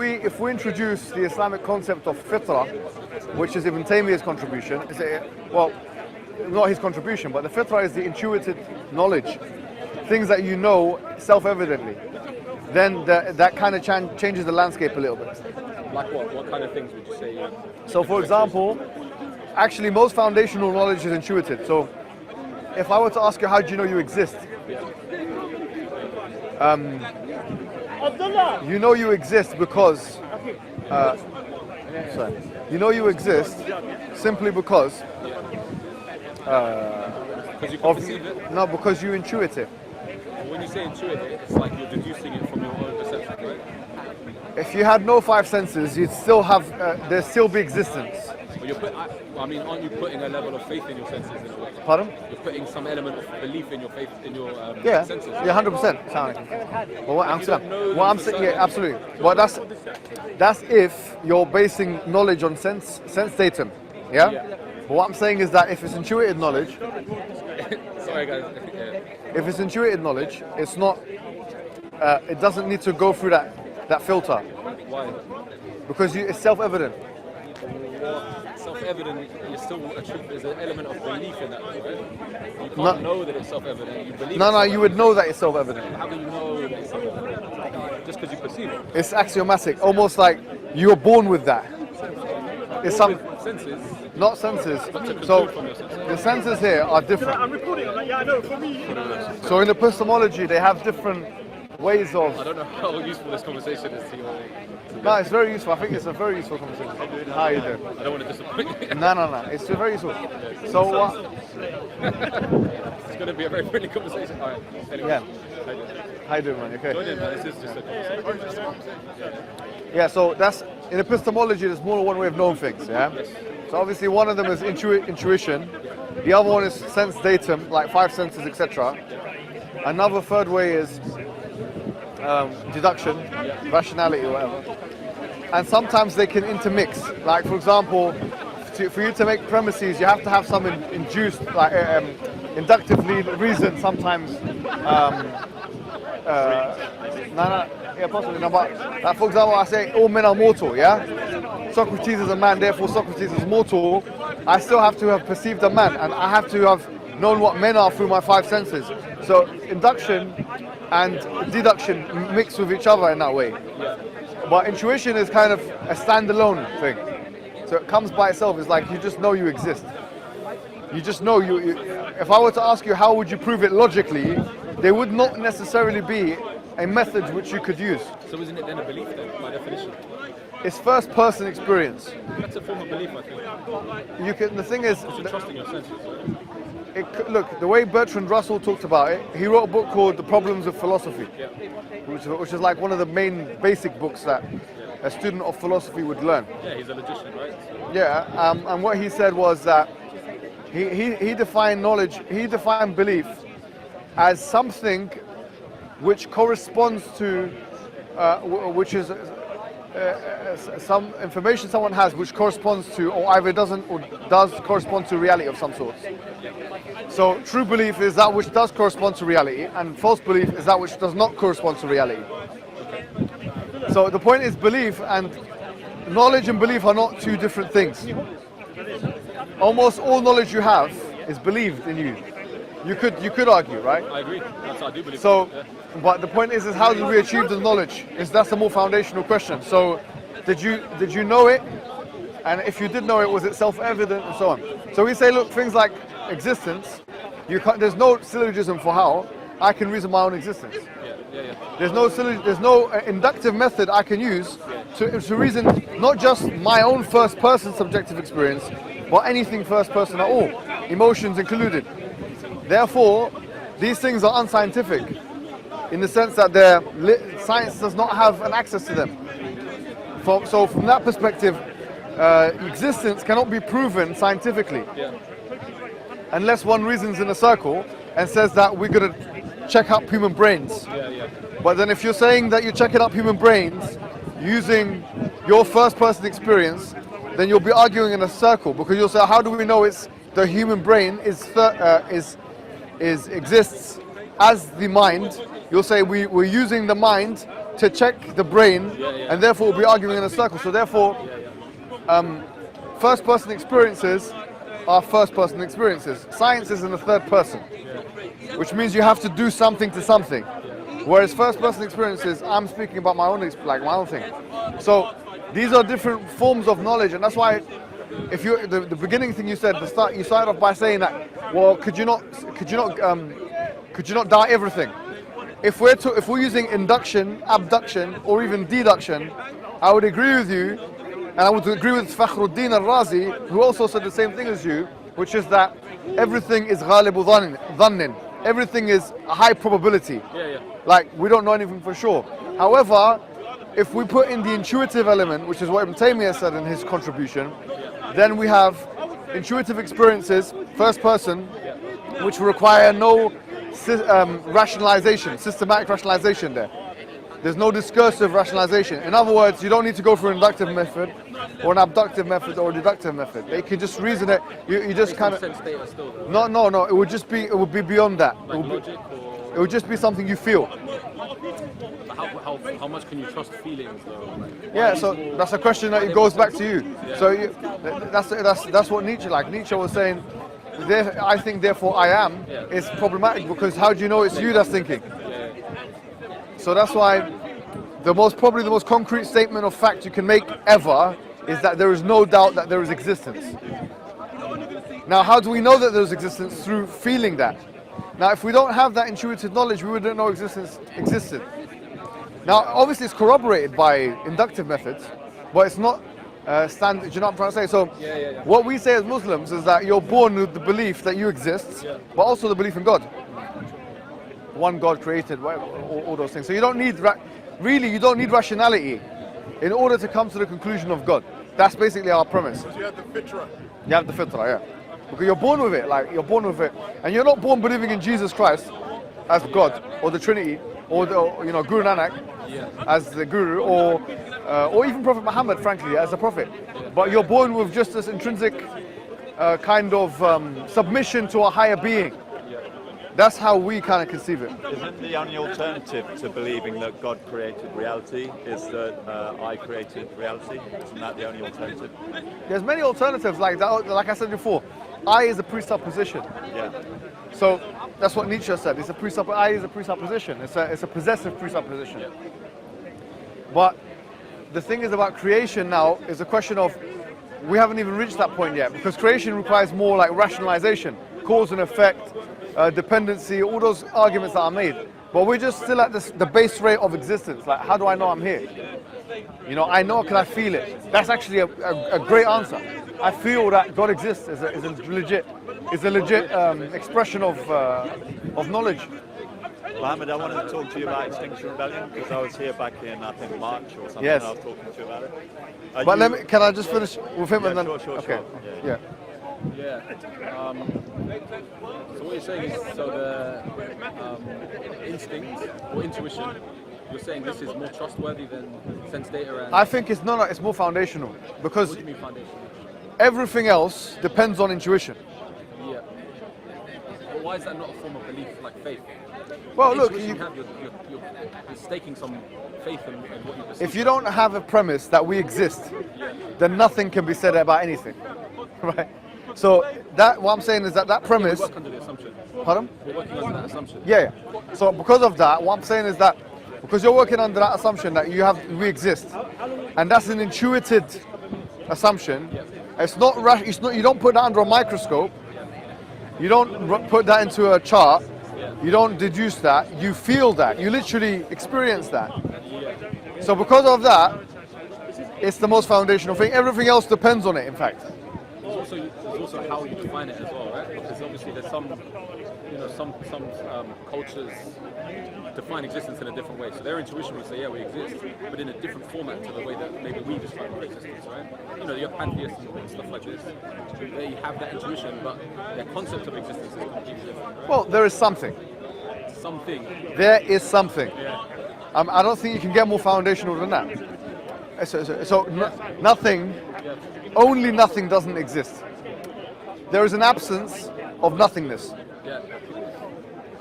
If we introduce the Islamic concept of fitrah, which is Ibn Taymiyyah's contribution, well, not his contribution, but the fitrah is the intuitive knowledge, things that you know self-evidently, then that kind of changes the landscape a little bit. Like what? What kind of things would you say? So for example, actually most foundational knowledge is intuitive. So if I were to ask you, how do you know you exist? You know you exist because you know you exist simply because because you intuit it. When you say intuit it, it's like you're deducing it from your own perception, right? If you had no five senses, you'd still have there'd still be existence. Aren't you putting a level of faith in your senses? Pardon? You're putting some element of belief in your faith, in your senses. Yeah, 100%. Well, what I'm saying, yeah, absolutely. Well, that's if you're basing knowledge on sense datum, yeah? But what I'm saying is that if it's intuitive knowledge, sorry guys. If it's intuitive knowledge, it's not. It doesn't need to go through that filter. Why? Because it's self-evident. Self-evident, there's an element of belief in that, right? You can't know that it's self-evident. You believe. No, you would know that it's self-evident. How do you know that it's self-evident? Just because you perceive it. It's axiomatic, almost like you were born with that. It's some senses. Not senses. So the senses here are different. So in epistemology, they have different ways of. I don't know how useful this conversation is to you. No, it's very useful. I think it's a very useful conversation. How are you doing? I don't want to disappoint you. No. It's very useful. So what? It's going to be a very friendly conversation. All right. Anyway. Yeah. How you doing, man? Okay. Join in, man. This is just a conversation. Yeah. So that's in epistemology. There's more than one way of knowing things. Yeah. So obviously one of them is intuition. The other one is sense datum, like five senses, etc. Another third way is deduction, rationality, or whatever. And sometimes they can intermix. Like for example, for you to make premises, you have to have some induced, like inductively reason. Sometimes, yeah, possibly. No, but like for example, I say all men are mortal. Yeah, Socrates is a man, therefore Socrates is mortal. I still have to have perceived a man, and I have to have known what men are through my five senses. So induction and deduction mix with each other in that way. But intuition is kind of a standalone thing. So it comes by itself. It's like you just know you exist. You just know you. If I were to ask you how would you prove it logically, there would not necessarily be a method which you could use. So isn't it then a belief then, by definition? It's first-person experience. That's a form of belief, I think. You can. The thing is, you're trusting your senses. Look, the way Bertrand Russell talked about it, he wrote a book called The Problems of Philosophy, which is like one of the main basic books that a student of philosophy would learn. Yeah, he's a logician, right? Yeah, and what he said was that he defined knowledge, he defined belief as something which corresponds to, which is some information someone has which corresponds to, or either doesn't or does correspond to reality of some sort. So true belief is that which does correspond to reality, and false belief is that which does not correspond to reality. So the point is, belief and knowledge and belief are not two different things. Almost all knowledge you have is believed in you. You could argue, right? I agree. I do believe. So, but the point is how did we achieve the knowledge? That's the more foundational question. So, did you know it? And if you did know it, was it self-evident and so on? So we say, look, things like existence, there's no syllogism for how I can reason my own existence. There's no inductive method I can use to reason not just my own first-person subjective experience, but anything first-person at all, emotions included. Therefore, these things are unscientific in the sense that science does not have an access to them. So from that perspective, existence cannot be proven scientifically unless one reasons in a circle and says that we're going to check up human brains. But then if you're saying that you're checking up human brains using your first-person experience, then you'll be arguing in a circle, because you'll say, how do we know it's the human brain exists as the mind? You'll say we're using the mind to check the brain, and therefore we'll be arguing in a circle. So therefore, first-person experiences are first-person experiences. Science is in the third person, which means you have to do something to something. Whereas first-person experiences, I'm speaking about my own, like my own thing. So these are different forms of knowledge, and that's why, if you the beginning thing you said, you started off by saying that, well, could you not doubt everything? If we're using induction, abduction, or even deduction, I would agree with you, and I would agree with Fakhruddin al-Razi, who also said the same thing as you, which is that everything is ghalibu dhannin. Everything is a high probability. Like, we don't know anything for sure. However, if we put in the intuitive element, which is what Ibn Taymiyyah said in his contribution, then we have intuitive experiences, first person, which require no rationalization, systematic rationalization there. There's no discursive rationalization. In other words, you don't need to go through an inductive method, or an abductive method, or a deductive method. You can just reason it. You just kind of. No. It would be beyond that. It would just be something you feel. How much can you trust feelings though? Yeah, so that's a question that goes back to you. So that's what Nietzsche like. Nietzsche was saying, I think therefore I am, is problematic because how do you know it's you that's thinking? So that's why probably the most concrete statement of fact you can make ever is that there is no doubt that there is existence. Now, how do we know that there is existence? Through feeling that. Now, if we don't have that intuitive knowledge, we wouldn't know existence existed. Now, obviously, it's corroborated by inductive methods, but it's not standard. Do you know what I'm trying to say? So, what we say as Muslims is that you're born with the belief that you exist, but also the belief in God. One God created, all those things. So you don't need, you don't need rationality in order to come to the conclusion of God. That's basically our premise. You have the fitra. You have the fitra, yeah. Because you're born with it, you're born with it. And you're not born believing in Jesus Christ as God, or the Trinity, or Guru Nanak as the Guru, or even Prophet Muhammad, frankly, as a prophet. But you're born with just this intrinsic kind of submission to a higher being. That's how we kind of conceive it. Isn't the only alternative to believing that God created reality is that I created reality? Isn't that the only alternative? There's many alternatives like that. Like I said before, I is a presupposition. Yeah. So that's what Nietzsche said. I is a presupposition. It's a possessive presupposition. Yeah. But the thing is about creation now is a question of, we haven't even reached that point yet, because creation requires more like rationalization, cause and effect, dependency, all those arguments that are made. But we're just still at the base rate of existence. Like, how do I know I'm here? I know because I feel it. That's actually a great answer. I feel that God exists is a legit expression of knowledge. Mohammed, I wanted to talk to you about Extinction Rebellion because I was here back in, I think, March or something. Yes. And I was talking to you about it. But can I just finish with him and then? Sure. Okay. Yeah. So what you're saying is, the instinct or intuition, you're saying this is more trustworthy than sense data and... I think it's more foundational, because What do you mean foundational? everything else depends on intuition. Yeah. But why is that not a form of belief like faith? Well, look, Intuition you're staking some faith in what you perceive. if you don't have a premise that we exist, then nothing can be said about anything, right? So what I'm saying is that premise. We work under the assumption. Pardon? We're working under that assumption. Yeah. So because of that, what I'm saying is that because you're working under that assumption that we exist, and that's an intuited assumption. It's not. You don't put that under a microscope. You don't put that into a chart. You don't deduce that. You feel that. You literally experience that. So because of that, it's the most foundational thing. Everything else depends on it. In fact. There's also how you define it as well, right? Because obviously there's some cultures define existence in a different way. So their intuition would say, yeah, we exist, but in a different format to the way that maybe we define our existence, right? You have pantheists and stuff like this. They have that intuition, but their concept of existence is completely different. Right? Well, there is something. Something. There is something. Yeah. I don't think you can get more foundational than that. Nothing. Only nothing doesn't exist. There is an absence of nothingness. Yeah.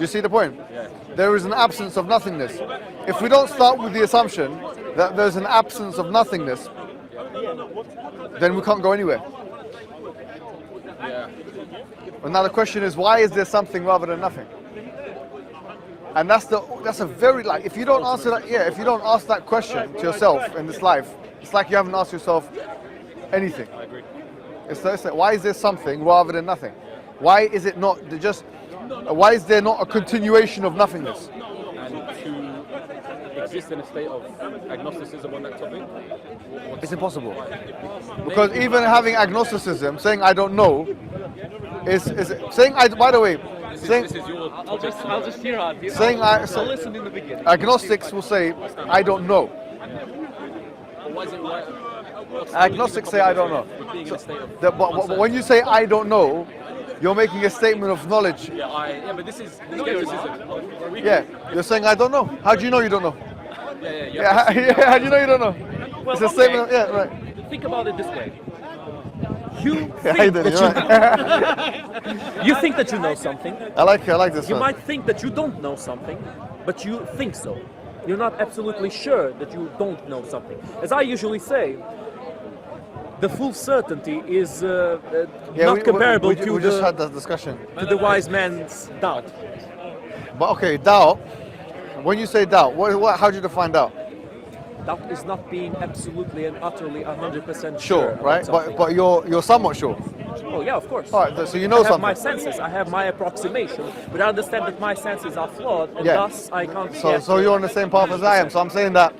you see the point? Yeah. There is an absence of nothingness. If we don't start with the assumption that there's an absence of nothingness, then we can't go anywhere. Yeah. And now the question is, why is there something rather than nothing? And that's a very, like, if you don't answer that, if you don't ask that question to yourself in this life, it's like you haven't asked yourself anything. I agree. It's like, why is there something rather than nothing? Why is it not just? Why is there not a continuation of nothingness? And to exist in a state of agnosticism on that topic, It's impossible. Because even having agnosticism, saying I don't know, is saying I. By the way, saying this is your I'll just hear out. saying I'll listen in the beginning. agnostics will say I don't know. Why is it right? Agnostics say I don't know. Being in a state of But when you say I don't know, you're making a statement of knowledge. yeah, but this is skepticism. Yeah, you're saying I don't know. How do you know you don't know? Yeah. How do you know you don't know? Well, It's a okay. statement. Yeah, right. Think about it this way. You Yeah, think you're that right. you think that you know something. I like this You one. might think that you don't know something, but you think so. You're not absolutely sure that you don't know something. As I usually say, the full certainty is not comparable we to just had that discussion. the wise man's doubt. But okay, doubt. When you say doubt, how do you define doubt? Doubt is not being absolutely and utterly 100% Sure, about right? something. But you're somewhat sure. Oh yeah, of course. All right, so you know I have my something. senses, I have my approximation, but I understand that my senses are flawed, and Yeah. thus I can't So get. so you're on the same path as I am. So I'm saying that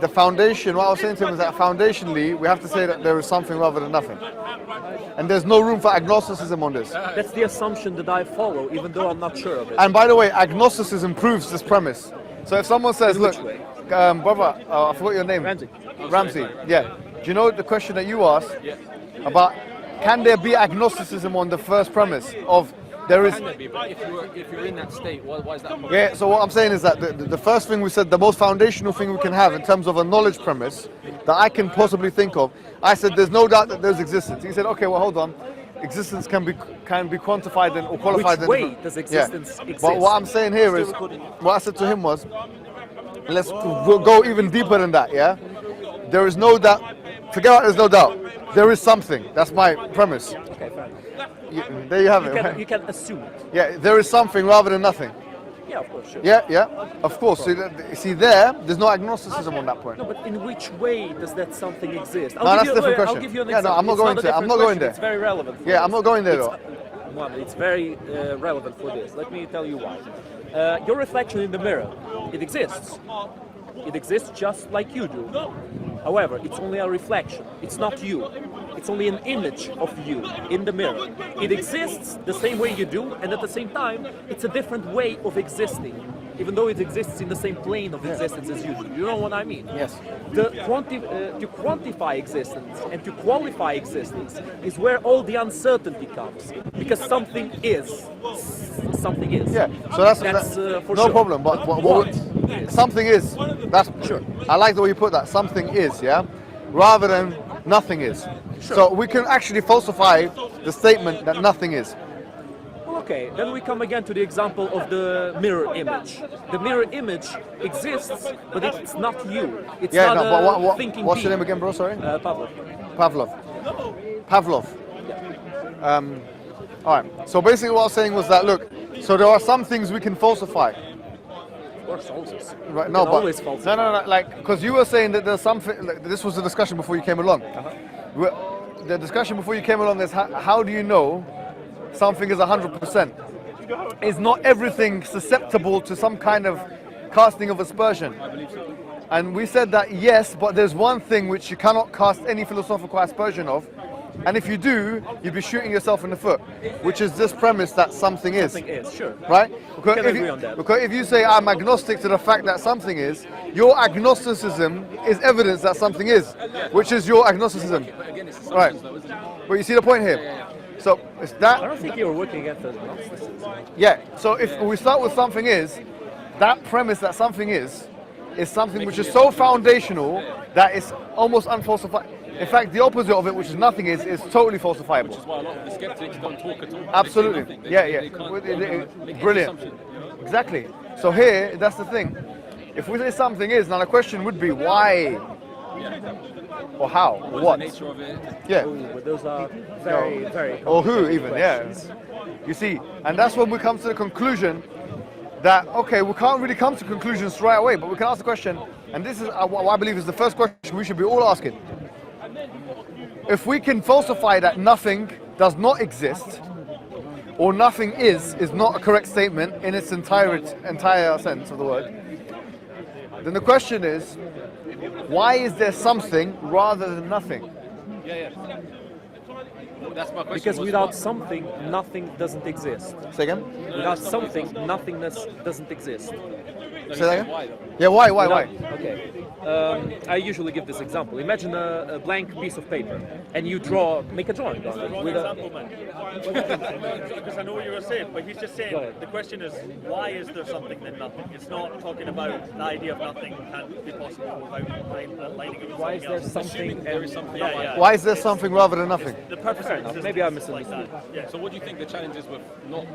the foundation. What I was saying to him is that foundationally we have to say that there is something rather than nothing, and there's no room for agnosticism on this. That's the assumption that I follow, even though I'm not sure of it. And by the way, agnosticism proves this premise. So if someone says, In look, which way? brother, I forgot your name. Ramsey. Ramsey, yeah. Do you know the question that you asked about can there be agnosticism on the first premise of there is? Can there be? But if you're in that state, why is that? Yeah, so what I'm saying is that the first thing we said, the most foundational thing we can have in terms of a knowledge premise that I can possibly think of, I said there's no doubt that there's existence. He said, okay, well hold on. Existence can be quantified or qualified. Which way does existence exist? But what I'm saying here is, what I said to him was, let's go even deeper than that, yeah? There is no doubt, forget about there's no doubt. There is something, that's my premise. Okay, fair enough. There you have it. You can assume it. Yeah, there is something rather than nothing. Yeah, of course, sure. Yeah, of course. See there's no agnosticism on that point. No, but in which way does that something exist? No, that's a different question. I'll give you an Yeah, no, example. I'm not It's going a to- I'm different not going question, there. It's very relevant. For Yeah, I'm this. not going there, It's, though. Mohammed, it's very relevant for this. Let me tell you why. Your reflection in the mirror, it exists. It exists just like you do. However, it's only a reflection. It's not you. It's only an image of you in the mirror. It exists the same way you do, and at the same time, it's a different way of existing, even though it exists in the same plane of existence as you do. You know what I mean? Yes. To quantify existence and to qualify existence is where all the uncertainty comes, because something is. Something is. Yeah, so that's for no sure. problem. But What is? something is. That's Sure. I like the way you put that. Something is, yeah, rather than nothing is. Sure. So we can actually falsify the statement that nothing is. Well, okay, then we come again to the example of the mirror image. The mirror image exists, but it's not you. It's Yeah, not no, a but thinking what's your being. name again, bro? Sorry. Pavlov. Pavlov. All right. So basically, what I was saying was that look. So there are some things we can falsify. Of course, always. Right, You no, can but always falsify. no, like because you were saying that there's something. Like, this was the discussion before you came along. The discussion before you came along is how do you know something is 100%? Is not everything susceptible to some kind of casting of aspersion? And we said that yes, but there's one thing which you cannot cast any philosophical aspersion of, and if you do, you'd be shooting yourself in the foot, which is this premise that something is. Something is, sure. Right? can agree on that. Because if you say I'm agnostic to the fact that something is, your agnosticism is evidence that something is, which is your agnosticism. But again, it's Right. assumptions, though, isn't it? But you see the point here? So it's I that, don't think you're working against the Gnosticism. yeah. So if we start with something is, that premise that something is is something which is so foundational that it's almost unfalsifiable. In fact, the opposite of it, which is nothing, is totally falsifiable. Which is why a lot of the skeptics don't talk at all. Absolutely. They say nothing. Yeah. They can't make any Brilliant. assumption, you know? Exactly. So here, that's the thing. If we say something is, now the question would be why, or how, or what? The nature of it. Yeah. Ooh, but those are very, very Or who complicated even? questions. Yeah. You see, and that's when we come to the conclusion that okay, we can't really come to conclusions right away, but we can ask the question, and this is what I believe is the first question we should be all asking. If we can falsify that nothing does not exist, or nothing is not a correct statement in its entire sense of the word, then the question is, why is there something rather than nothing? Yeah. Well, that's my question. Because without something, nothing doesn't exist. Say again? Without something, nothingness doesn't exist. Say that again? Why, though? Yeah, why? Okay. I usually give this example. Imagine a blank piece of paper, and you make a drawing on it. With Example, man. Because I know what you were saying, but he's just saying Go ahead. the question is why is there something then nothing? It's not talking about the idea of nothing can't be possible without lining it with Why is there something else. something? There is something. Yeah. Why is there something rather than nothing? The purpose of existence Maybe I is misunderstood. like that. Yeah. So what do you think the challenge is with not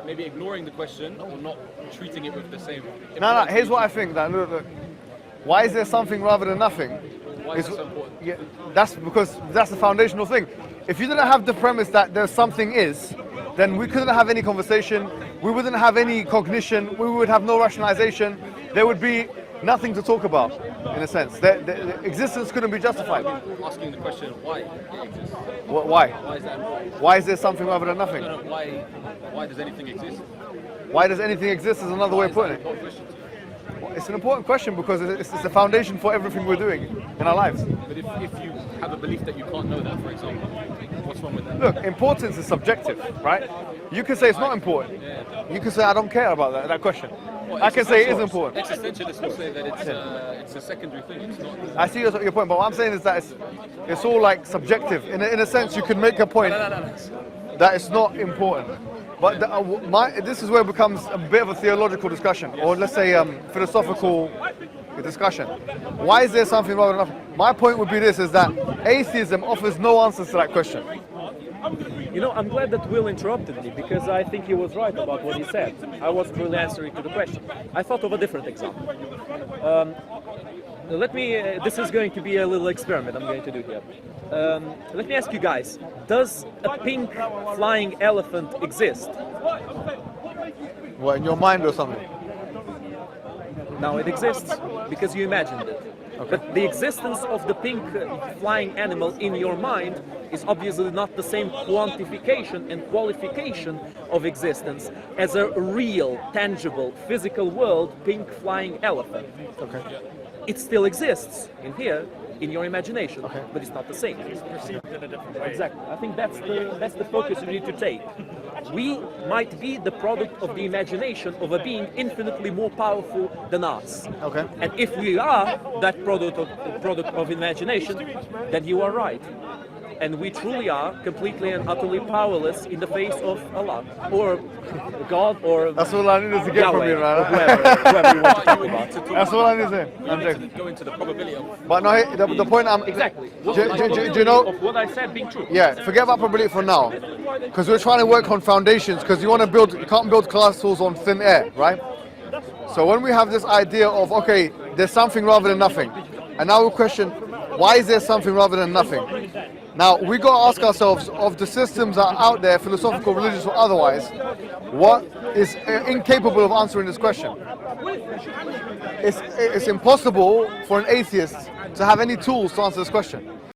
maybe ignoring the question or not treating it with the same? No. Here's what I think. That look. Why is there something rather than nothing? Why is that so important? Yeah, that's because that's the foundational thing. If you didn't have the premise that there's something is, then we couldn't have any conversation. We wouldn't have any cognition. We would have no rationalization. There would be nothing to talk about, in a sense. The existence couldn't be justified. Asking the question why it exists. Why? Why is that important? Why is there something rather than nothing? No, why does anything exist? Why does anything exist is another way of putting it. Important question. It's an important question because it's the foundation for everything we're doing in our lives. But if you have a belief that you can't know that, for example, what's wrong with that? Look, importance is subjective, right? You can say it's not important. You can say I don't care about that question. Well, I can say it is important. Existentialists will say that it's a secondary thing. It's not. I see your point, but what I'm saying is that it's all like subjective. In a sense, you can make a point that it's not important. But this is where it becomes a bit of a theological discussion, or let's say philosophical discussion. Why is there something rather than nothing? My point would be this, is that atheism offers no answers to that question. You know, I'm glad that Will interrupted me because I think he was right about what he said. I wasn't really answering to the question. I thought of a different example. This is going to be a little experiment I'm going to do here. Let me ask you guys, does a pink flying elephant exist? What, in your mind or something? Now it exists because you imagined it. Okay. But the existence of the pink flying animal in your mind is obviously not the same quantification and qualification of existence as a real, tangible, physical world pink flying elephant. Okay. It still exists in here, in your imagination, but it's not the same. It's perceived in a different way. Exactly. I think that's the focus you need to take. We might be the product of the imagination of a being infinitely more powerful than us. Okay. And if we are that product of imagination, then you are right. And we truly are completely and utterly powerless in the face of Allah, or God, or That's all I needed to get from Yahweh, you, or right? whoever you want to talk about. That's all I need to say. I'm To joking. go into the probability of. But no, the point I'm Exactly. Do you know? Of what I said being true. Yeah, forget about probability for now, because we're trying to work on foundations. Because you can't build castles on thin air, right? So when we have this idea of okay, there's something rather than nothing, and now we question, why is there something rather than nothing? Now we got to ask ourselves, of the systems that are out there, philosophical, religious, or otherwise, what is incapable of answering this question? It's impossible for an atheist to have any tools to answer this question.